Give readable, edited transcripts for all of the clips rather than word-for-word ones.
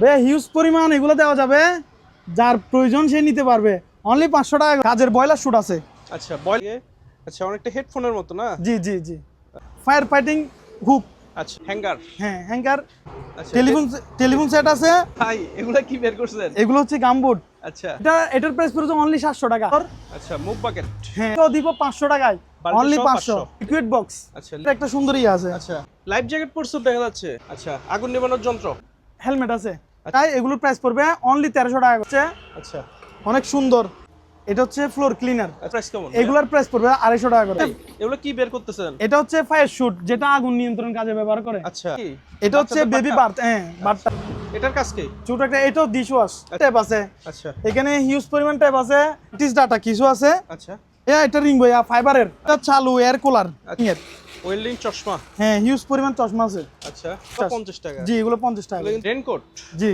ভাইয়া হিউজ পরিমাণ এগুলো দেওয়া যাবে, যার প্রয়োজন সে নিতে পারবে। অনলি 500 টাকা কাজের বয়লার শুট আছে। আচ্ছা আচ্ছা, অনেকটা হেডফোনের মতো না? জি জি জি। Fire fighting hook. আচ্ছা, হ্যাঙ্গার। হ্যাঁ, হ্যাঙ্গার। আচ্ছা, টেলিফোন সেট আছে। ভাই এগুলা কি বের করছেন? এগুলো হচ্ছে গামবুট। আচ্ছা এটার প্রাইস পড়ছে অনলি 700 টাকা। আচ্ছা, মুভ বাকেট। হ্যাঁ, তো দিব 500 টাকায়। বালতি অনলি সহ 500। 500 লিকুইড বক্স। আচ্ছা এটা একটা সুন্দরী আছে। আচ্ছা, লাইফ জ্যাকেট পরছো দেখা যাচ্ছে। আচ্ছা, আগুন নেভানোর যন্ত্র। হেলমেট আছে। তাই এগুলোর প্রাইস পড়বে অনলি 1300 টাকা হচ্ছে। আচ্ছা, অনেক সুন্দর। এটা হচ্ছে ফ্লোর ক্লিনার। প্রাইস কেমন? এগুলোর প্রাইস পড়বে 250 টাকা করে। এগুলো কি বের করতেছেন? এটা হচ্ছে ফায়ার শুট, যেটা আগুন নিয়ন্ত্রণ কাজে ব্যবহার করে। আচ্ছা, এটা হচ্ছে বেবি বার্থ। হ্যাঁ, বার্থ। এটার কাজ কি? ছোট একটা এটাও ডিশ ওয়াশ ট্যাপ আছে। আচ্ছা এখানে হিউজ পরিমাণ ট্যাপ আছে, টিস ডাটা কিছু আছে। আচ্ছা, এটা রিং বয়া ফাইবারের, এটা চালু এয়ার কুলার। ওয়েল্ডিং চশমা। হ্যাঁ, হিউজ পরিমাণ চশমা আছে। আচ্ছা, 50 টাকা। জি, এগুলো 50 টাকা। রেনকোট। জি,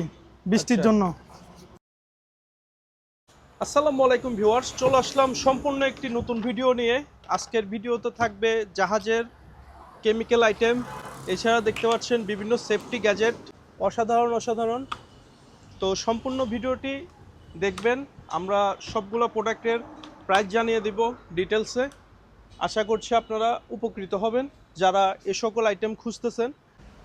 বৃষ্টির আচ্ছা। জন্য। আসসালামু আলাইকুম ভিউয়ার্স, চলে আসলাম সম্পূর্ণ একটি নতুন ভিডিও নিয়ে। আজকের ভিডিওতে থাকবে জাহাজের কেমিক্যাল আইটেম, এছাড়া দেখতে পাচ্ছেন বিভিন্ন সেফটি গ্যাজেট, অসাধারণ। তো সম্পূর্ণ ভিডিওটি দেখবেন। আমরা সবগুলো প্রোডাক্টের প্রাইস জানিয়ে দিব ডিটেলসে। আশা করছি আপনারা উপকৃত হবেন যারা এ সকল আইটেম খুঁজতেছেন।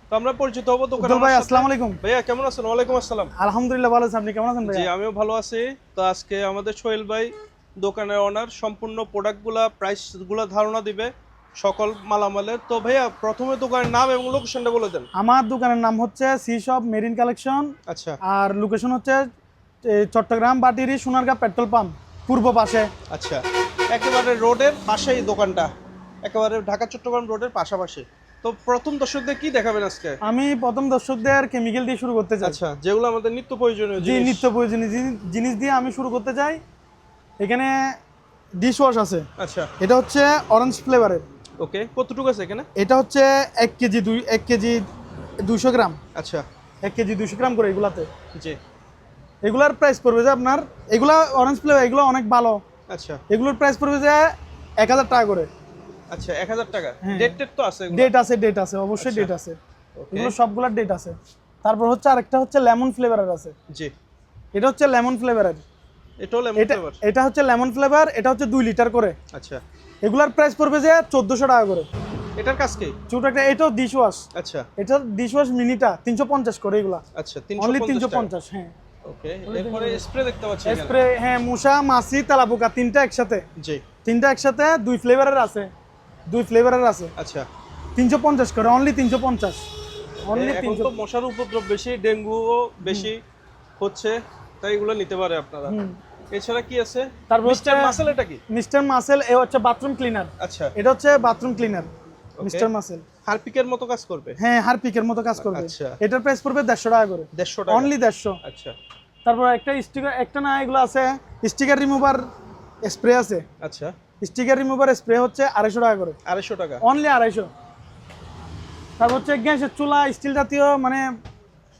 তো আমরা পরিচিত হব দোকানের ভাই। সাথে। আসসালামু আলাইকুম ভাইয়া, কেমন আছেন? ওয়ালাইকুম আসসালাম। আলহামদুলিল্লাহ ভালো আছি, আপনি কেমন আছেন জি, ভাই? আমিও ভালো আছি। তো আজকে আমাদের সোহেল ভাই দোকানের ওনার সম্পূর্ণ প্রোডাক্টগুলা প্রাইসগুলো ধারণা দিবে সকল মালামালের। তো ভাইয়া, প্রথমে দোকানের নাম এবং লোকেশনটা বলে দেন। আমার দোকানের নাম হচ্ছে সি শপ মেরিন কালেকশন। আচ্ছা আর লোকেশন হচ্ছে চট্টগ্রাম বাটিরি সোনারগাঁ পেট্রোল পাম্প পূর্ব পাশে। আচ্ছা, একেবারে রোডের পাশেই দোকানটা, একেবারে ঢাকা চট্টগ্রাম রোডের পাশাপাশি। তো প্রথম দর্শকদের কি দেখাবেন আজকে? আমি প্রথম দর্শকদের কেমিক্যাল দিয়ে শুরু করতে চাই। আচ্ছা, যেগুলো আমাদের নিত্য প্রয়োজনীয় জি, জিনিস। নিত্য প্রয়োজনীয় জিনিস দিয়ে আমি শুরু করতে চাই। এখানে ডিশ ওয়াশ আছে। আচ্ছা, এটা হচ্ছে অরেঞ্জ ফ্লেভারের। ওকে, কতটুকু আছে এখানে? এটা হচ্ছে 1 কেজি 200 গ্রাম। আচ্ছা 1 কেজি 200 গ্রাম করে এগুলাতে। জি। এগুলার প্রাইস পড়বে যে আপনার, এগুলা অরেঞ্জ ফ্লেভার, এগুলো অনেক ভালো। আচ্ছা এগুলোর প্রাইস পড়বে যে 1000 টাকা করে। আচ্ছা, 1000 টাকা। হ্যাঁ। ডেট তো আছে এগুলো? ডেট আছে অবশ্যই, আচ্ছা। ডেট আছে। ওকে এগুলো সবগুলোর ডেট আছে। তারপর হচ্ছে আরেকটা হচ্ছে লেমন ফ্লেভারের আছে। জি। এটা হচ্ছে লেমন ফ্লেভারের। এটাও লেমন ফ্লেভার? এটা হচ্ছে লেমন ফ্লেভার, এটা হচ্ছে 2 লিটার করে। আচ্ছা, এগুলার প্রাইস পড়বে যে 1400 টাকা করে। এটার কাজ কি? ছোট একটা, এটাও ডিশ ওয়াশ। আচ্ছা এটা ডিশ ওয়াশ মিনিটা 350 করে এগুলা। আচ্ছা, অনলি 350 টাকা। 350। হ্যাঁ। ওকে, এরপরে স্প্রে দেখতে পাচ্ছি এখানে। স্প্রে, হ্যাঁ, মশা মাছি তেলাপোকা তিনটা একসাথে। জি। তিনটা একসাথে 2 ফ্লেভারের আছে। 2 ফ্লেভারের আছে। আচ্ছা, 350 করে, অনলি 350। অনলি এখন তো 300। মশার উপদ্রব বেশি, ডেঙ্গুও বেশি হচ্ছে, তাই এগুলো নিতে পারে আপনারা। এছাড়া কি আছে? তারপর মিস্টার মাসেল, এটা কি? মিস্টার মাসেল, এ হচ্ছে বাথরুম ক্লিনার। আচ্ছা, এটা হচ্ছে বাথরুম ক্লিনার মিস্টার মাসেল। হারপিকের মতো কাজ করবে? হ্যাঁ, হারপিকের মতো কাজ করবে। আচ্ছা। এটার প্রাইস পড়বে 150 টাকা করে। 150 টাকা? অনলি 150। আচ্ছা তারপর একটা স্টিকার, একটা না এগুলো আছে স্টিকার রিমুভার স্প্রে আছে। আচ্ছা, স্টিকার রিমুভার স্প্রে হচ্ছে 250 টাকা করে। 250 টাকা? অনলি 250। তারপর হচ্ছে গ্যাসের চুলা, স্টিল জাতীয়, মানে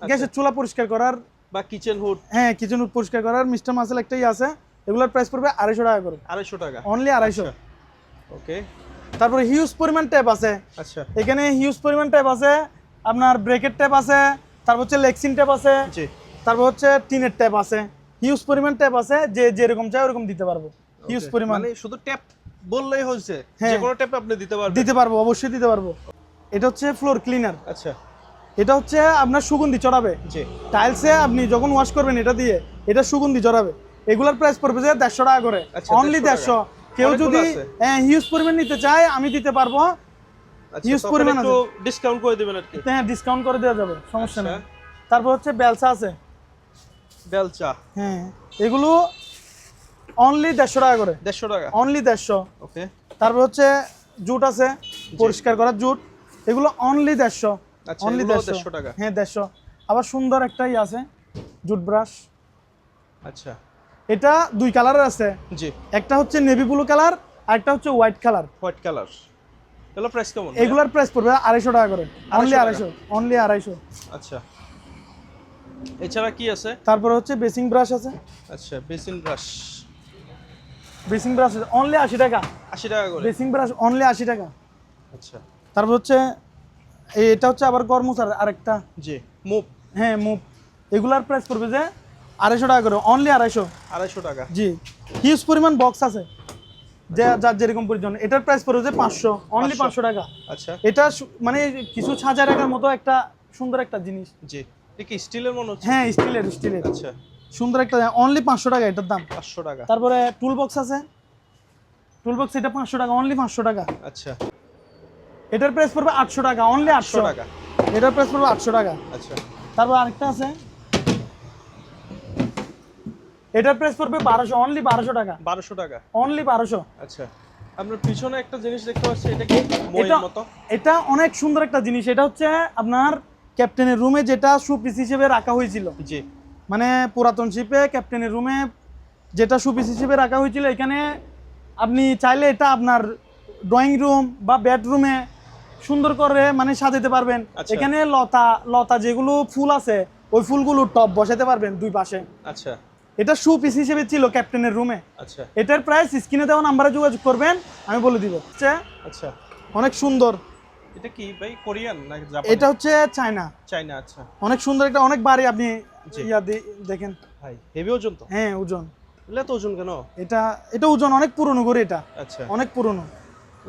গ্যাসের চুলা পরিষ্কার করার বা কিচেন হুড? হ্যাঁ, কিচেন হুড পরিষ্কার করার মিস্টার মাসেল একটাই আছে। এগুলোর প্রাইস পড়বে 250 টাকা করে। 250 টাকা? অনলি 250। ওকে। তারপরে হিউজ পরিমাণ ট্যাপ আছে। আচ্ছা এখানে হিউজ পরিমাণ ট্যাপ আছে। আপনার ব্রেকের ট্যাপ আছে, তারপর হচ্ছে লেক্সিন ট্যাপ আছে, জি। তারপর হচ্ছে টিনের ট্যাপ আছে। হিউজ পরিমাণ ট্যাপ আছে, যে যেরকম চাই ওরকম দিতে পারবো। হিউজ Okay, পরিমাণ। মানে শুধু ট্যাপ বললেই হচ্ছে? হ্যাঁ। যে কোনো ট্যাপ আপনি দিতে পারবেন? দিতে পারবো, অবশ্যই দিতে পারবো। এটা হচ্ছে ফ্লোর ক্লিনার। আচ্ছা এটা হচ্ছে আপনার সুগন্ধি চড়াবে। জি। টাইলসে আপনি যখন ওয়াশ করবেন এটা দিয়ে, এটা সুগন্ধি চড়াবে। এগুলার প্রাইস পড়বে যে 150 টাকা করে। আচ্ছা, অনলি 150 150। কেউ অনেকগুলো যদি আছে? হিউজ পরিমাণ নিতে চায় আমি দিতে পারবো। আচ্ছা, হিউজ তখন পরিমাণ একটু আছে। ডিসকাউন্ট করে দিবেন আর কি? হ্যাঁ, ডিসকাউন্ট করে দেওয়া যাবে, সমস্যা আচ্ছা। নেই। তারপর হচ্ছে বেলসা আছে। বেলচা? হ্যাঁ, এগুলো অনলি 150 টাকা করে। 150 টাকা? অনলি 150। ওকে। তারপর হচ্ছে জুট আছে, পরিষ্কার করার জুট। এগুলো অনলি 150। আচ্ছা, অনলি এগুলো 150 150 টাকা? হ্যাঁ, 150। আবার সুন্দর একটাই আছে জুট ব্রাশ। আচ্ছা এটা 2 কালারের আছে। জি। একটা হচ্ছে নেভি ব্লু কালার, আর একটা হচ্ছে হোয়াইট কালার। White colour? এগুলো প্রাইস কেমন? এগুলার প্রাইস পড়বে 250 টাকা করে। অনলি 250 250। অনলি 250। আচ্ছা, এছাড়া কি আছে? তারপর হচ্ছে বেসিং ব্রাশ আছে। আচ্ছা, basin brush? Basin brush only 80 টাকা। 80 টাকা করে? বেসিং ব্রাশ অনলি 80 টাকা। আচ্ছা তারপর হচ্ছে এটা হচ্ছে আবার কর্মচার আরেকটা। জি। মুভ? হ্যাঁ, মুভ। এগুলার প্রাইস পড়বে যে 250 টাকা করে, অনলি 250। 250 টাকা। জি, হিউজ পরিমাণ বক্স আছে যে যার যেরকম প্রয়োজন। এটার প্রাইস পড়বে যে 500, অনলি 500 টাকা। আচ্ছা, এটা মানে কিছু সাজায় রাখার মতো একটা সুন্দর একটা জিনিস। জি, এটা কি স্টিলের মনে হচ্ছে? হ্যাঁ, স্টিলের। আচ্ছা, সুন্দর একটা, অনলি 500 টাকা এটার দাম। 500 টাকা। তারপরে টুল বক্স আছে, টুল বক্স এটা 500 টাকা, অনলি 500 টাকা। আচ্ছা, এটার প্রাইস পড়বে 800 টাকা, অনলি 800 টাকা। এটার প্রাইস পড়বে 800 টাকা। আচ্ছা, তারপর আরেকটা আছে, এটার প্রাইস পড়বে 1200, অনলি 1200 টাকা, 1200 টাকা। অনলি 1200। আচ্ছা, আপনার পিছনে একটা জিনিস দেখতে পাচ্ছি, এটা কি মইয়ের এটা মতো? এটা অনেক সুন্দর একটা জিনিস। এটা হচ্ছে আপনার ক্যাপ্টেনের রুমে যেটা শোপিস হিসেবে রাখা হয়েছিল, জি, মানে পুরাতন শিপে ক্যাপ্টেনের রুমে যেটা শোপিস হিসেবে রাখা হয়েছিল, এখানে আপনি চাইলে এটা আপনার ড্রয়িং রুম বা বেডরুমে সুন্দর করে মানে সাজাতে পারবেন। আচ্ছা। এখানে লতা যেগুলো ফুল আছে, ওই ফুলগুলো টপ বসাতে পারবেন দুই পাশে। আচ্ছা, এটা শু পিস হিসেবে ছিল ক্যাপ্টেনের রুমে। আচ্ছা, এটার প্রাইস স্ক্রিনে দেওয়া নাম্বারে যোগাযোগ করবেন, আমি বলে দিব। আচ্ছা, অনেক সুন্দর। এটা কি ভাই, কোরিয়ান না জাপানি? এটা হচ্ছে চায়না। চাইনা। আচ্ছা, অনেক সুন্দর, একটা অনেক ভারী। আপনি জি। দেখেন ভাই হেভি ওজন তো। হ্যাঁ, ওজন। এগুলো তো ওজন কেন? এটা ওজন অনেক পুরনো করে, এটা আচ্ছা, অনেক পুরনো।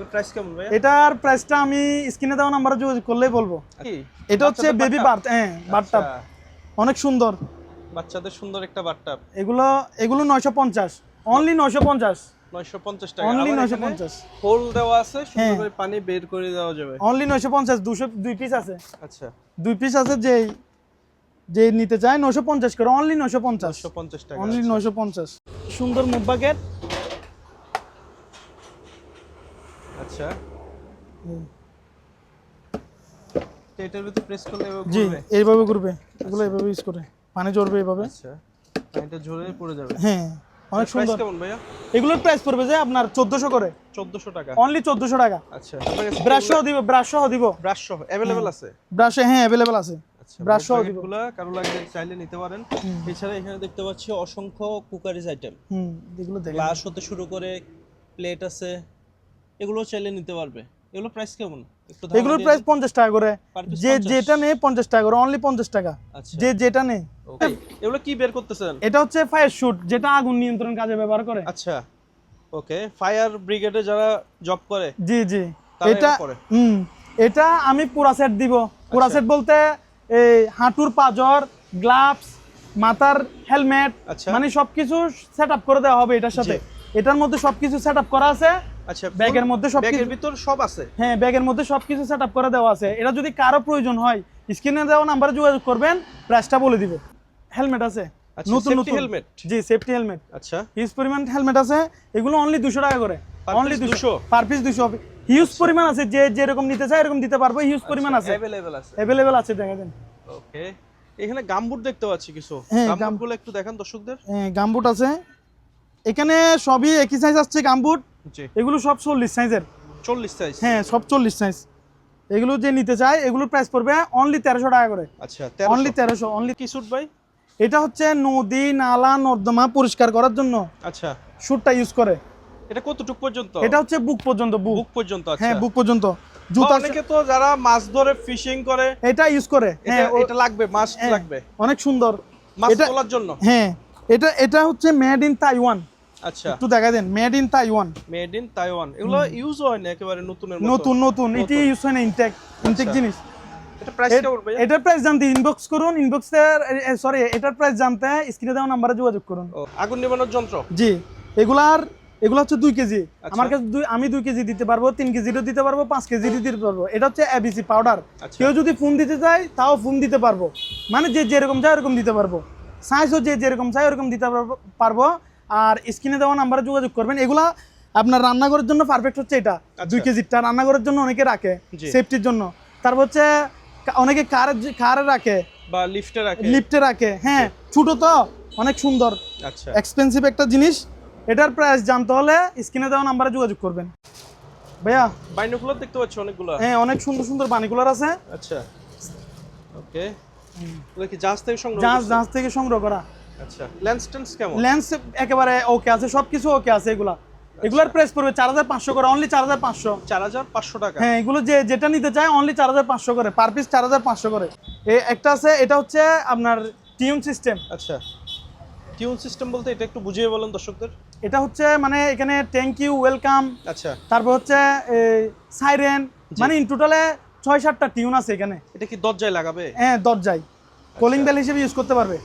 এর প্রাইস কেমন ভাই? এটার প্রাইসটা আমি স্ক্রিনে দেওয়া নাম্বারে যোগাযোগ করলেই বলবো। কি এটা হচ্ছে বেবি বার্থ, হ্যাঁ, বাথটাব। অনেক সুন্দর। বাচ্চাদের সুন্দর একটা বাথটাব। এগুলো 950, অনলি 950, 950 টাকা। অনলি আবার 950, হোল দেওয়া আছে, সুন্দর হ্যাঁ। করে পানি বের করে দেওয়া যাবে। অনলি 950। 202 পিস আছে, আচ্ছা, 2 পিস আছে। যে নিতে চায় 950 করে, অনলি 950, 950 টাকা। অনলি আচ্ছা। 950। সুন্দর মুভ বাকেট। আচ্ছা, তো এটার ভিতরে প্রেস করলে এভাবে জি, ঘুরবে? এইভাবে ঘুরবে। এগুলো এইভাবে ইউজ করে, পানি ঝরবে এইভাবে। আচ্ছা, পানিটা ঝরে পড়ে যাবে। হ্যাঁ, অনেক প্রাইস সুন্দর। কেমন ভাইয়া? এগুলোর প্রাইস পড়বে যে আপনার 1400 করে, 1400 টাকা। অনলি 1400 টাকা। আচ্ছা, আপনার কাছে ব্রাশ সহ দিব, ব্রাশ সহ দিব। ব্রাশ সহ अवेलेबल আছে? ব্রাশে হ্যাঁ অ্যাভেলেবেল আছে, আচ্ছা, ব্রাশ সহ দিব। এগুলো কারো লাগলে চাইলে নিতে পারেন। এছাড়া এখানে দেখতে পাচ্ছি অসংখ্য কুকারিজ আইটেম, এগুলো দেখেন। গ্লাস হতে শুরু করে প্লেট আছে, এগুলো চাইলে নিতে পারবে। এগুলো প্রাইস কেমন? একটু ধারণা এগুলোর দিয়ে প্রাইস দিন। 50 টাকা করে, Per piece যে 50? যেটা নেই 50 টাকা করে, অনলি 50 টাকা, আচ্ছা, যেটা নেই। ওকে। এগুলো কি বের করতেছেন? এটা হচ্ছে ফায়ার শুট, যেটা আগুন নিয়ন্ত্রণ কাজে ব্যবহার করে। আচ্ছা, ওকে। ফায়ার ব্রিগেডে যারা জব করে জি তারা এটা এটা করে? এটা আমি পুরা সেট দিব। পুরা আচ্ছা। সেট বলতে এই হাঁটুর পাজর, গ্লাভস, মাথার হেলমেট, আচ্ছা। মানে সবকিছু সেটআপ করে দেওয়া হবে এটার সাথে। এটার মধ্যে সবকিছু সেটআপ করা আছে। আচ্ছা, ব্যাগের মধ্যে সবকিছু, ব্যাগের ভিতর সব আছে? হ্যাঁ, ব্যাগের মধ্যে সবকিছু সেটআপ করে দেওয়া আছে। এটা যদি কারো প্রয়োজন হয় স্ক্রিনে দেওয়া নাম্বারে যোগাযোগ করবেন, প্রাইসটা বলে দিব। হেলমেট আছে আচ্ছা, নতুন safety নতুন helmet? জি, সেফটি হেলমেট, আচ্ছা, হিউজ পরিমাণ হেলমেট আছে। এগুলো অনলি 200 টাকা করে, Per only piece 200, 200? Per piece 200। Huge পরিমাণ আছে, যে যেরকম নিতে চায় এরকম দিতে পারবো। হিউজ পরিমাণ আছে, अवेलेबल আছে। অ্যাভেলেবেল আছে, দেখা দেন। ওকে, এখানে গামবুট দেখতে পাচ্ছি কিছু। হ্যাঁ, গামবুটগুলো একটু দেখান দর্শকদের। গামবুট আছে এখানে, সবই একই সাইজ আসছে গামবুট। জি, এগুলো সব 40 সাইজের, 40 সাইজ? হ্যাঁ, সব 40 সাইজ। এগুলো যে নিতে চায় এগুলোর প্রাইস পড়বে অনলি 1300 টাকা করে, আচ্ছা, অনলি 1300। 1300, অনলি। কি স্যুট ভাই? এটা হচ্ছে নদী, নালা, নর্দমা পরিষ্কার করার জন্য আচ্ছা, শুটটা ইউজ করে। এটা কতটুকু পর্যন্ত? এটা হচ্ছে বুক পর্যন্ত, বুক পর্যন্ত। আচ্ছা, হ্যাঁ, বুক পর্যন্ত। বা জুতা অনেকে তো যারা মাছ ধরে ফিশিং করে এটা ইউজ করে, হ্যাঁ, এটা লাগবে, মাছ হ্যাঁ, লাগবে অনেক সুন্দর। মাছ এটা তোলার জন্য। হ্যাঁ, এটা হচ্ছে মেড ইন তাইওয়ান। আচ্ছা, একটু দেখা দেন, made in Taiwan, made in Taiwan. এগুলো ইউজ হয় না একেবারে নতুনের মতো? নতুন এটি ইউজ হয় না, ইনটেক আচ্ছা। জিনিস। এটা প্রাইস কেমন ভাই? এটার প্রাইস জানতে ইনবক্স করুন, সরি, এটার প্রাইস জানতে স্ক্রিনে দেওয়া নাম্বারে যোগাযোগ করুন। আগুন নিবানোর যন্ত্র? জি, এগুলো হচ্ছে 2 কেজি। আচ্ছা। আমার কাছে আমি 2 কেজি দিতে পারবো, 3 কেজিরও দিতে পারবো, 5 কেজিরও দিতে পারবো। এটা হচ্ছে এবিসি পাউডার। আচ্ছা। কেউ যদি ফোন দিতে চায় তাও ফোন দিতে পারবো, মানে যে যেরকম চায় ওরকম দিতে পারবো। সাইজও যে যেরকম চায় ওরকম দিতে পারবো। আর স্ক্রিনে দেওয়া নাম্বারে যোগাযোগ করবেন। এগুলা আপনার রান্নাঘরের জন্য পারফেক্ট হচ্ছে এটা। আচ্ছা। 2 কেজিটা রান্নাঘরের জন্য অনেকে রাখে, জি। সেফটির জন্য। তারপর হচ্ছে অনেকে কারে রাখে, বা লিফটে রাখে? লিফটে রাখে, হ্যাঁ। ছোট তো অনেক সুন্দর, আচ্ছা, এক্সপেন্সিভ একটা জিনিস। এটার প্রাইস জানতে হলে স্ক্রিনে দেওয়া নাম্বারে যোগাযোগ করবেন। ভাইয়া, বাইনোকুলার দেখতে পাচ্ছি অনেকগুলো। হ্যাঁ, অনেক সুন্দর সুন্দর বানিকুলার আছে। আচ্ছা, ওকে। এগুলো কি জাহাজ থেকে সংগ্রহ করছেন? জাহাজ থেকে সংগ্রহ করা। আচ্ছা, লেন্স টেন্স কেমন? লেন্স একেবারে ওকে আছে, সবকিছু ওকে আছে। এগুলার প্রাইস পড়বে 4500 করে, অনলি 4500। 4500 টাকা? হ্যাঁ, এগুলো যেটা নিতে চায় অনলি 4500 করে, পার পিস 4500 করে। একটা আছে, এটা হচ্ছে আপনার টিউন সিস্টেম। আচ্ছা, টিউন সিস্টেম বলতে এটা একটু বুঝিয়ে বলেন দর্শকদের। এটা হচ্ছে মানে এখানে থ্যাংক ইউ, ওয়েলকাম, আচ্ছা, তারপর হচ্ছে সাইরেন, মানে ইন টোটালে 6-7টা টিউন আছে এখানে। এটা কি দরজায় লাগাবে? হ্যাঁ, দরজায় কলিং বেল হিসেবে ইউজ করতে পারবে।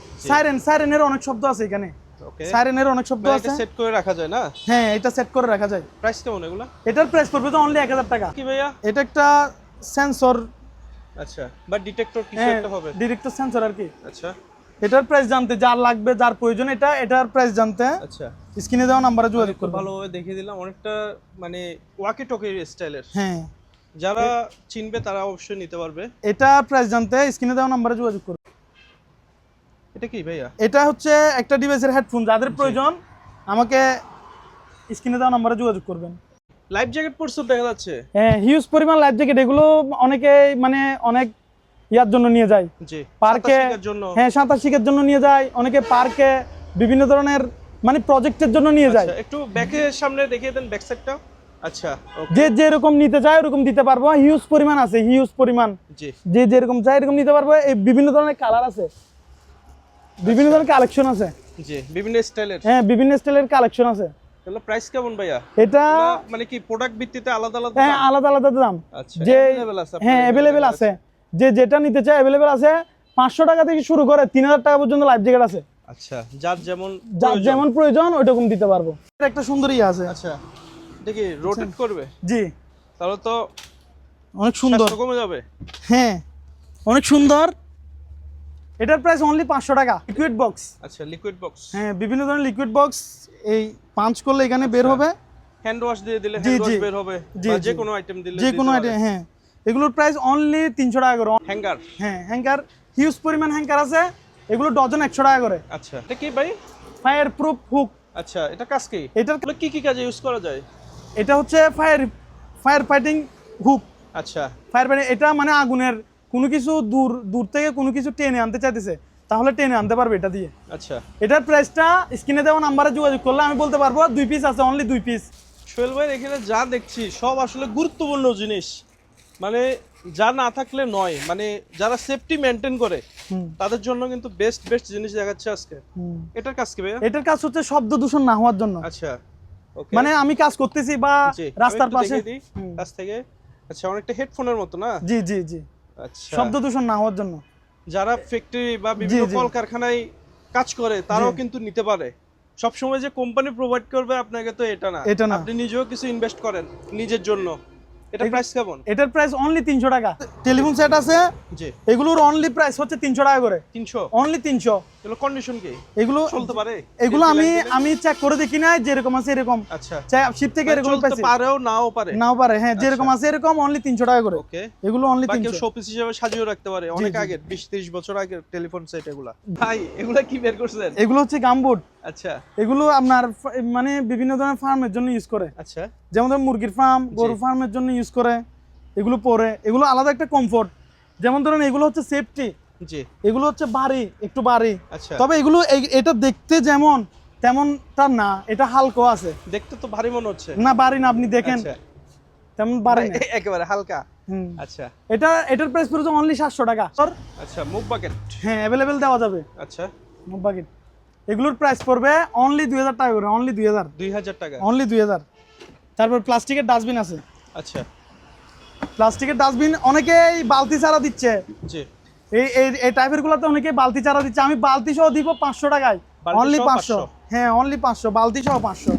সাইরেনের অনেক শব্দ আছে এখানে। ওকে, সাইরেনের অনেক শব্দ মানে আছে। এটা সেট করে রাখা যায় না? হ্যাঁ, এটা সেট করে রাখা যায়। প্রাইস কেমন এগুলা? এটার প্রাইস পড়বে তো অনলি 1000 টাকা। কি ভাইয়া? এটা একটা সেন্সর। আচ্ছা, বা ডিটেক্টর কিছু একটা হবে। ডিরেক্টর সেন্সর আর কি। আচ্ছা, এটার প্রাইস জানতে যার লাগবে, যার প্রয়োজন এটার প্রাইস জানতে আচ্ছা, স্ক্রিনে দেওয়া নাম্বারে যোগাযোগ খুব করবেন। ভালোভাবে দেখিয়ে দিলাম, অনেকটা মানে ওয়াকি টকি স্টাইলের। হ্যাঁ, যারা চিনবে তারা অবশ্যই নিতে পারবে। এটা প্রাইস জানতে স্ক্রিনে দেওয়া নাম্বারে যোগাযোগ করবেন। এটা কি ভাইয়া? এটা হচ্ছে একটা ডিভাইসের হেডফোন, যাদের প্রয়োজন আমাকে স্ক্রিনে দেওয়া নাম্বারে যোগাযোগ করবেন। লাইফ জ্যাকেট পরছো দেখা যাচ্ছে। হ্যাঁ, হিউজ পরিমাণ লাইফ জ্যাকেট। এগুলো অনেকে মানে অনেক ইয়ার জন্য নিয়ে যায়, জি, পার্কে। সাঁতার শেখার জন্য। হ্যাঁ, সাঁতার শেখার জন্য নিয়ে যায় অনেকে, পার্কে বিভিন্ন ধরনের মানে প্রজেক্টের জন্য নিয়ে যায়। আচ্ছা, একটু ব্যাকের সামনে দেখিয়ে দেন, ব্যাক সাইডটা। আচ্ছা, ওকে, যে যেরকম নিতে চায় ওরকম দিতে পারবো। হিউজ পরিমাণ আছে, হিউজ পরিমাণ। জি, যে যেরকম চাই এরকম নিতে পারবো। এই বিভিন্ন ধরনের কালার আছে, বিভিন্ন ধরনের কালেকশন আছে। জি, বিভিন্ন স্টাইলের। হ্যাঁ, বিভিন্ন স্টাইলের কালেকশন আছে। তাহলে প্রাইস কেমন ভাইয়া? এটা মানে কি প্রোডাক্ট ভিত্তিতে আলাদা আলাদা? হ্যাঁ, আলাদা আলাদা দাম। আচ্ছা, যে available আছে আপনার হ্যাঁ, এখানে? অ্যাভেলেবেল আছে। যে যেটা নিতে চায় অ্যাভেলেবেল আছে। 500 টাকা থেকে শুরু করে 3000 টাকা পর্যন্ত লাইফ জ্যাকেট আছে। আচ্ছা, যার যেমন যার প্রয়োজন। যেমন প্রয়োজন ওইরকম দিতে পারবো। এটা একটা সুন্দর ইয়ে আছে। আচ্ছা, এটা কি রোটেট করবে? জি, তাহলে তো অনেক সুন্দর। স্বাস্থ্য কমে যাবে। হ্যাঁ, অনেক সুন্দর। এটার প্রাইস অনলি 500 টাকা। Liquid box. আচ্ছা, লিকুইড বক্স। হ্যাঁ, বিভিন্ন ধরনের লিকুইড বক্স। এই পাঞ্চ করলে এখানে বের হবে। হ্যান্ড ওয়াশ দিয়ে দিলে জি, হ্যান্ড ওয়াশ জি। বের হবে, জি, বা জি। যে কোনো আইটেম দিলে যে কোনো আইটেম। হ্যাঁ, এগুলোর প্রাইস অনলি 300 টাকা করে। হ্যাঙ্গার। হ্যাঁ, হ্যাঙ্গার হিউজ পরিমাণ হ্যাঙ্গার আছে। এগুলো ডজন 100 টাকা করে। আচ্ছা, এটা কি ভাই? Fire proof hook. আচ্ছা, এটা কাজ কি? এটার কি কি কাজে ইউজ করা যায়? এটা হচ্ছে ফায়ার ফাইটিং হুক। আচ্ছা, ফায়ার ফাইটিং এটা মানে আগুনের কোনো কিছু দূর থেকে কোনো কিছু টেনে আনতে চাইতেছে, তাহলে টেনে আনতে পারবে এটা দিয়ে। আচ্ছা, এটার প্রাইসটা স্ক্রিনে দেওয়া নাম্বারে যোগাযোগ করলে আমি বলতে পারবো। 2 পিস আছে, অনলি 2 পিস। সোহেল ভাই এখানে যা দেখছি সব আসলে গুরুত্বপূর্ণ জিনিস, মানে যা না থাকলে নয়, মানে যারা সেফটি মেনটেন করে তাদের জন্য কিন্তু বেস্ট জিনিস দেখাচ্ছে আজকে। এটার কাজ কি ভাইয়া? এটার কাজ হচ্ছে শব্দ দূষণ না হওয়ার জন্য। আচ্ছা, ওকে, মানে আমি কাজ করতেছি বা জি, রাস্তার আমি একটু পাশে। দেখিয়ে দিই কাছ থেকে। আচ্ছা, অনেকটা হেডফোনের মতো না? জি জি জি, আচ্ছা, শব্দ দূষণ না হওয়ার জন্য। যারা ফ্যাক্টরি বা বিভিন্ন জি। কলকারখানায় কাজ করে তারাও জি। কিন্তু নিতে পারে। সবসময় যে কোম্পানি প্রোভাইড করবে আপনাকে তো এটা না, এটা না। আপনি নিজেও কিছু ইনভেস্ট করেন নিজের জন্য। এটা প্রাইস কেমন? এটার প্রাইস অনলি 300 টাকা। টেলিফোন সেট আছে, জি, এগুলোর অনলি প্রাইস হচ্ছে 300 টাকা করে। 300? অনলি 300। এগুলো কন্ডিশন কি? এগুলো চলতে পারে? এগুলো Delphi line দিলে? আমি চেক করে দেখি না, যেরকম আছে এরকম। আচ্ছা, চাই শিপ থেকে এরকম চলতে পাইছি, পারেও নাও পারে। নাও পারে। হ্যাঁ, যেরকম আছে এরকম অনলি 300 টাকা করে। ওকে, এগুলো অনলি বা কেউ 300। শোপিস হিসেবে সাজিয়ে রাখতে পারে। অনেক জি। আগে 20-30 বছর আগের টেলিফোন সেট এগুলা। ভাই এগুলা কি বের করছেন? এগুলো হচ্ছে গামবুট। আচ্ছা, এগুলো আপনার মানে বিভিন্ন ধরনের ফার্মের জন্য ইউজ করে। আচ্ছা, যেমন ধরুন মুরগির ফার্ম, গরু ফার্মের জন্য ইউজ করে। এগুলো পরে এগুলো আলাদা একটা কমফোর্ট। যেমন ধরুন এগুলো হচ্ছে সেফটি, জি, এগুলো হচ্ছে ভারী, একটু ভারী। আচ্ছা, তবে এগুলো এটা দেখতে যেমন তেমনটা না, এটা হালকা আছে। দেখতে তো ভারী মনে হচ্ছে। না, ভারী না, আপনি দেখেন আচ্ছা, তেমন ভারী না। একেবারে হালকা। হুম। আচ্ছা, এটার প্রাইস পড়ছে অনলি 700 টাকা। আচ্ছা, মুভ বাকেট। হ্যাঁ, অ্যাভেলেবেল দেওয়া যাবে আচ্ছা, বাকিট। এগুলোর প্রাইস পড়বে অনলি 2000 টাকা করে। অনলি 2000, 2000 টাকা। অনলি 2000। তারপর প্লাস্টিকের ডাস্টবিন আছে। আচ্ছা, প্লাস্টিকের ডাস্টবিন অনেকেই বালতি ছাড়া দিচ্ছে। জি, এই টাইপের গুলোতে অনেকে বালতি ছাড়া দিচ্ছে। আমি বালতি সহ দিব 500 টাকায়। বালতি অনলি সহ 500। হ্যাঁ, অনলি 500, বালতি সহ 500।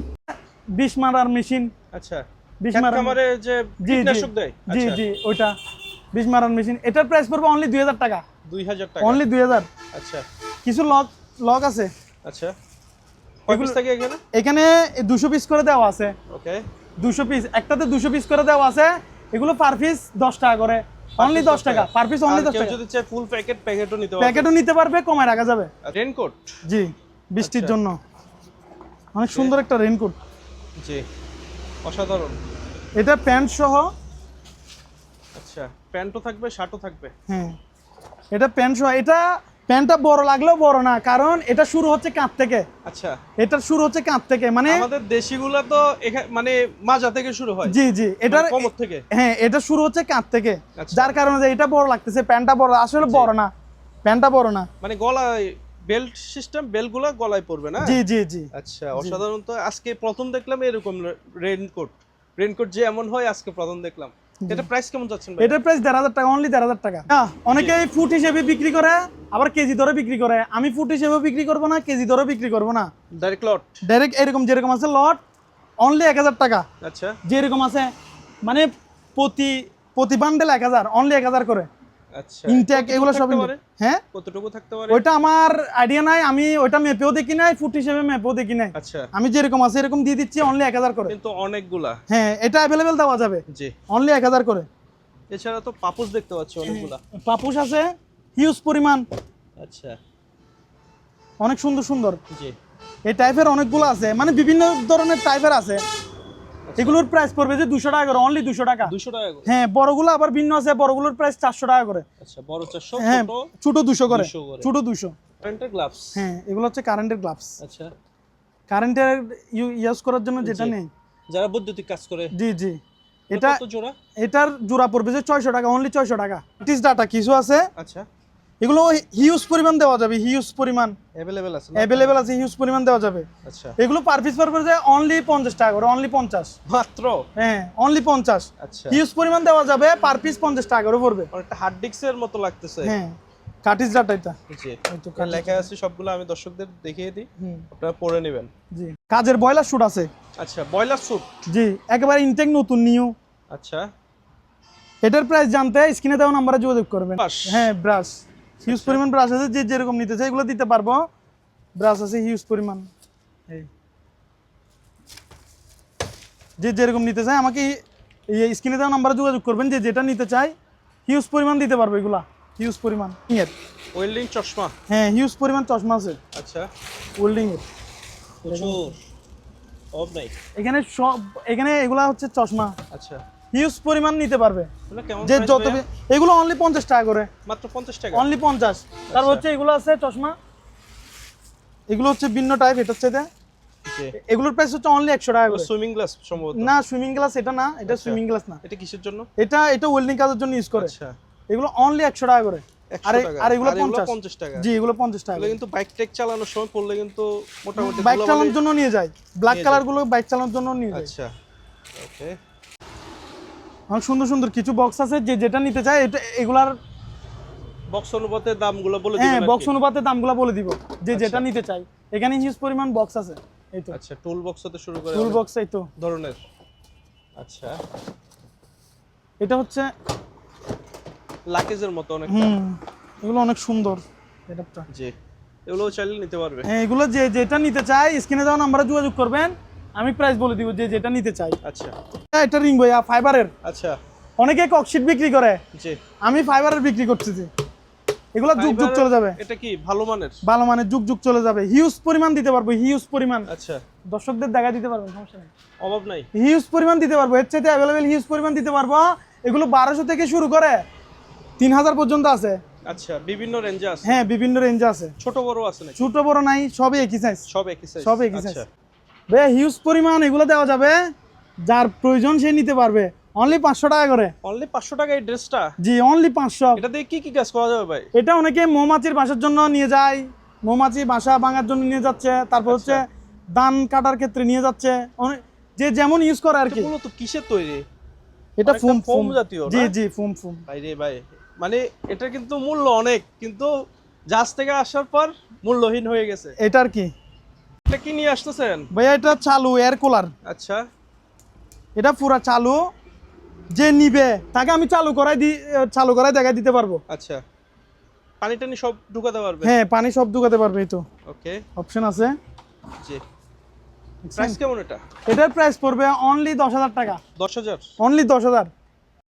20 মারার মেশিন। আচ্ছা, 20 ক্ষেত মারার, খামারে যে জি জি কীটনাশক দেয়। জি আচ্ছা, জি, ওইটা 20 মারার মেশিন। এটার প্রাইস পড়বে অনলি 2000 টাকা। 2000 টাকা। অনলি 2000। আচ্ছা, কিছু লক আছে। আচ্ছা, কয় পিস থাকে এখানে? এখানে 200 পিস করে দেওয়া আছে। ওকে, 200 পিস, একটাতে 200 পিস করে দেওয়া আছে। এগুলো পার পিস 10 টাকা করে। অনলি 10 টাকা পার পিস, অনলি 10 কেউ টাকা। যদি চায় ফুল প্যাকেটও নিতে পারবে। প্যাকেটও নিতে পারবে, কমায় রাখা যাবে। রেইনকোট। জি, বৃষ্টির আচ্ছা। জন্য অনেক সুন্দর একটা রেইনকোট। জি, অসাধারণ। এটা প্যান্ট সহ। আচ্ছা, প্যান্টও থাকবে, শার্টও থাকবে। হ্যাঁ, এটা প্যান্ট সহ। এটা প্যান্টটা বড় লাগলেও বড় না, কারণ এটা শুরু হচ্ছে কাঁধ থেকে। আচ্ছা, এটা শুরু হচ্ছে কাঁধ থেকে, মানে আমাদের দেশিগুলা তো মানে মাজা থেকে শুরু হয়। জি জি, এটার মানে কোমর থেকে। হ্যাঁ, এটা শুরু হচ্ছে কাঁধ থেকে। আচ্ছা। যার কারণে যে এটা বড় লাগতেছে, প্যান্টটা বড়, আসলে বড় না, প্যান্টটা বড় না। মানে গলায় বেল্ট সিস্টেম, বেলগুলা গলায় পড়বে না? জি জি জি। আচ্ছা, অসাধারণ। তো আজকে প্রথম দেখলাম এরকম রেইনকোট যে এমন হয় আজকে প্রথম দেখলাম। এটা প্রাইস কেমন যাচ্ছেন ভাই? এটার প্রাইস 1,500 টাকা, অনলি 1,500 টাকা। অনেকেই ফুট হিসেবে বিক্রি করে, আবার কেজি দরে বিক্রি করে। আমি ফুট হিসেবে বিক্রি করব না, কেজি দরে বিক্রি করব না, ডাইরেক্ট লট। ডাইরেক্ট এরকম যেরকম আছে লট, অনলি 1,000 টাকা। আচ্ছা, যেরকম আছে মানে প্রতি বান্ডেল 1,000, অনলি 1,000 করে। আচ্ছা, ইনটেক এগুলো সব হ্যাঁ, কতটুকু থাকতে পারে? ওইটা আমার আইডিয়া নাই, আমি ওইটা মেপেও দেখি নাই, ফুট হিসেবে মেপেও দেখি নাই। আচ্ছা, আমি যেরকম আছে এরকম দিয়ে দিচ্ছি, অনলি 1,000 করে। কিন্তু অনেকগুলা। হ্যাঁ, এটা অ্যাভেলেবেল দেওয়া যাবে, জি। অনলি 1,000 করে। এছাড়া তো পাপোশ দেখতে পাচ্ছি অনেকগুলা। পাপুস আছে হিউজ পরিমাণ, আচ্ছা, অনেক সুন্দর সুন্দর। জি। এই টাইপের অনেকগুলো আছে, মানে বিভিন্ন ধরনের টাইপের আছে। এগুলোর প্রাইস পড়বে যে 200 টাকা করে, অনলি 200 টাকা। 200 টাকা করে? হ্যাঁ, বড়গুলো আবার ভিন্ন আছে, বড়গুলোর প্রাইস 400 টাকা করে। আচ্ছা, বড় 400, হ্যাঁ, ছোট 200 করে, 200 করে। ছোট 200। কারেন্টের গ্লাভস? হ্যাঁ, এগুলো হচ্ছে কারেন্টের গ্লাভস। আচ্ছা, কারেন্টের ইউজ করার জন্য যেটা জি। নেই। যারা বৈদ্যুতিক কাজ করে। জি জি। এটা কত জোড়া? এটার জোড়া পড়বে যে 600 টাকা, অনলি 600 টাকা। টিস ডাটা কিছু আছে, আচ্ছা, এগুলো হিউজ পরিমাণ দেওয়া যাবে, হিউজ পরিমাণ अवेलेबल আছে না? অ্যাভেলেবেল আছে, হিউজ পরিমাণ দেওয়া যাবে। আচ্ছা, এগুলো পার পিস পড়বে যে অনলি 50 টাকা করে, অনলি 50 মাত্র? হ্যাঁ, অনলি 50। আচ্ছা, হিউজ পরিমাণ দেওয়া যাবে, পার পিস 50 টাকা করে পড়বে। অনেকটা হার্ড ডিস্কের মতো লাগতেছে। হ্যাঁ, কাটিস ডাটা এটা। জি, এই তো এখানে লেখা আছে সবগুলো, আমি দর্শকদের দেখিয়ে দিই, হুম, আপনারা পড়ে নেবেন। জি। কাজের বয়লার শুট আছে। আচ্ছা, বয়লার স্যুট? জি, একেবারে ইনটেক নতুন নিউ। আচ্ছা, এটার প্রাইস জানতে স্ক্রিনে দেওয়া নাম্বারে যোগাযোগ করবেন। ব্রাশ? হ্যাঁ, ব্রাশ হিউজ পরিমাণ ব্রাশ আছে, যে যেরকম নিতে চাই এগুলো দিতে পারবো। ব্রাশ আছে হিউজ পরিমাণ, এই যে যেরকম নিতে চাই আমাকে এই স্ক্রিনে দেওয়া নাম্বারে যোগাযোগ করবেন, যে যেটা নিতে চাই হিউজ পরিমাণ দিতে পারবো। এগুলা হিউজ পরিমাণ এর। ওয়েল্ডিং চশমা? হ্যাঁ, হিউজ পরিমাণ চশমা আছে আচ্ছা, ওয়েল্ডিং এর। প্রচুর। অফ নাই এখানে সব, এখানে এগুলা হচ্ছে চশমা, আচ্ছা, হিউজ পরিমাণ নিতে পারবে। এগুলো কেমন যে প্রাইস যত ভাইয়া? এগুলো অনলি 50 টাকা করে, মাত্র 50 টাকা? অনলি 50। তারপর হচ্ছে এগুলো আছে চশমা, এগুলো হচ্ছে ভিন্ন টাইপ। এটা হচ্ছে জি। এগুলোর প্রাইস হচ্ছে অনলি 100 টাকা করে। সুইমিং গ্লাস সম্ভবত? না, সুইমিং গ্লাস এটা না, এটা আচ্ছা। সুইমিং গ্লাস না। এটা কিসের জন্য? এটা ওয়েল্ডিং কাজের জন্য ইউজ করে। আচ্ছা, এগুলো অনলি 100 টাকা করে। 100 আর টাকা? আর এগুলো আর 50 টাকা? জি, এগুলো 50 টাকা। এগুলো কিন্তু বাইক টেক চালানোর সময় পড়লে কিন্তু মোটামুটি বাইক ধুলাবালি- চালানোর জন্য নিয়ে যায়, ব্ল্যাক নিয়ে কালার যায়। গুলো বাইক চালানোর জন্য নিয়ে যায়। আচ্ছা, ওকে। অনেক সুন্দর সুন্দর কিছু বক্স আছে, যে যেটা নিতে চায় এটা এগুলার। বক্স অনুপাতে দামগুলো বলে হ্যাঁ, দিবেন? বক্স অনুপাতে দামগুলো বলে দিব, যে আচ্ছা। যেটা নিতে চাই। এখানে হিউজ পরিমাণ বক্স আছে, এই তো আচ্ছা, টুল বক্স হতে শুরু করে টুল অনেক বক্স, এই তো ধরনের। আচ্ছা, এটা হচ্ছে লাকেজের মতো অনেক। এগুলো অনেক সুন্দর সেটআপটা। জি, এগুলো চাইলে নিতে পারবে। হ্যাঁ, এগুলো যে যেটা নিতে চাই স্ক্রিনে দেওয়া নাম্বারে যোগাযোগ করবেন, আমি প্রাইস বলে দিব, যে যেটা নিতে চাই। আচ্ছা, এটা রিং ভাইয়া ফাইবারের। আচ্ছা, অনেকে ককশিট বিক্রি করে, জি। আমি ফাইবারের বিক্রি করতেছি। এগুলো যুগ যুগ চলে যাবে, এটা কি ভালো মানের? ভালো মানে যুগ যুগ চলে যাবে। হিউজ পরিমাণ দিতে পারবো, হিউজ পরিমাণ। আচ্ছা, দর্শকদের দেখা দিতে পারবেন, সমস্যা নেই। অভাব নাই? হিউজ পরিমাণ দিতে পারবো, এর চাইতে অ্যাভেলেবেল হিউজ পরিমাণ দিতে পারবো। এগুলো 1200 থেকে শুরু করে 3000 পর্যন্ত আছে। আচ্ছা, বিভিন্ন রেঞ্জে আছে? হ্যাঁ, বিভিন্ন রেঞ্জে আছে, ছোট বড় আছে নাকি? ছোট বড় নাই, সবই একই সাইজ। সব একই সাইজ? সব একই সাইজ। আচ্ছা, ভাইয়া হিউজ পরিমাণ এগুলো দেওয়া যাবে, যার প্রয়োজন সে নিতে পারবে, অনলি 500 টাকা করে। অনলি 500 টাকা এই ড্রেসটা? জি, অনলি 500। এটা দিয়ে কি কি কাজ করা যাবে ভাই? এটা অনেকে মৌমাছির বাসার জন্য নিয়ে যায়, মৌমাছি বাসা ভাঙার জন্য নিয়ে যাচ্ছে, তারপর হচ্ছে ধান কাটার ক্ষেত্রে নিয়ে যাচ্ছে, যে যেমন ইউজ করে আর কি। এগুলো তো কিসের তৈরি? এটা অনেকটা ফোম foam জাতীয়, জি না? জি, ফোম। ভাই রে ভাই, মানে এটা কিন্তু মূল্য অনেক, কিন্তু জাহাজ থেকে আসার পর মূল্যহীন হয়ে গেছে। এটার কি এটা কি নিয়ে আসতেছেন ভাইয়া? এটা চালু এয়ার কুলার, আচ্ছা, এটা পুরা চালু। যে নিবে তাকে আমি চালু করাই দেখাই দিতে পারবো। আচ্ছা, পানি টানি সব ঢুকাতে পারবে? হ্যাঁ, পানি সব ঢুকাতে পারবে, এই তো ওকে, অপশন আছে। জি। প্রাইস কেমন এটা? এটার প্রাইস পড়বে অনলি 10,000 টাকা, 10,000? অনলি 10,000।